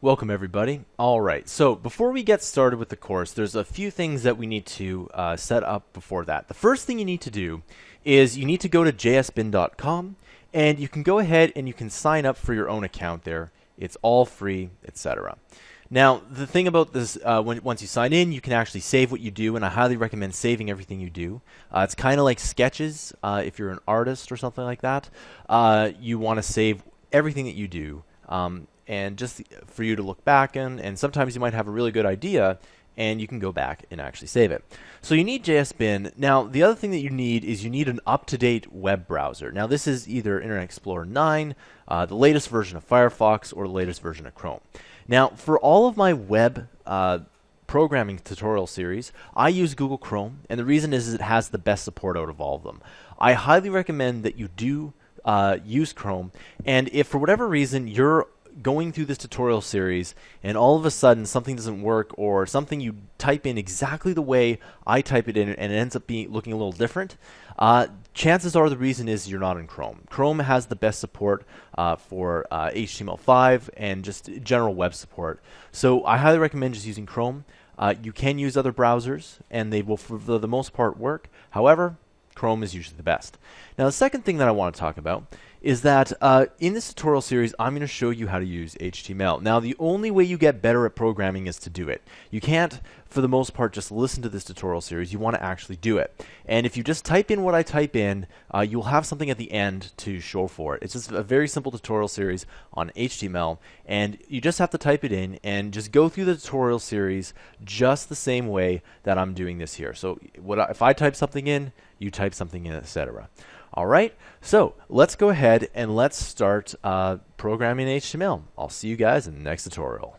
Welcome everybody. Alright, so before we get started with the course, there's a few things that we need to set up before that. The first thing you need to do is you need to go to jsbin.com and you can go ahead and you can sign up for your own account there. It's all free, etc. Now, the thing about this, once you sign in, you can actually save what you do, and I highly recommend saving everything you do. It's kind of like sketches. If you're an artist or something like that, you want to save everything that you do. And just for you to look back in, and sometimes you might have a really good idea and you can go back and actually save it. So you need JSBin. Now the other thing that you need is you need an up-to-date web browser. Now this is either Internet Explorer 9, the latest version of Firefox, or the latest version of Chrome. Now for all of my web programming tutorial series, I use Google Chrome, and the reason is it has the best support out of all of them. I highly recommend that you do use Chrome, and if for whatever reason you're going through this tutorial series and all of a sudden something doesn't work, or something you type in exactly the way I type it in and it ends up looking a little different, chances are the reason is you're not in Chrome. Chrome has the best support for HTML5 and just general web support. So I highly recommend just using Chrome. You can use other browsers and they will for the most part work. However, Chrome is usually the best. Now the second thing that I want to talk about is that in this tutorial series I'm going to show you how to use HTML. Now the only way you get better at programming is to do it. You can't for the most part just listen to this tutorial series, you want to actually do it. And if you just type in what I type in, you'll have something at the end to show for it. It's just a very simple tutorial series on HTML, and you just have to type it in and just go through the tutorial series just the same way that I'm doing this here. So if I type something in, you type something in, etc. Alright, so let's go ahead and let's start programming HTML. I'll see you guys in the next tutorial.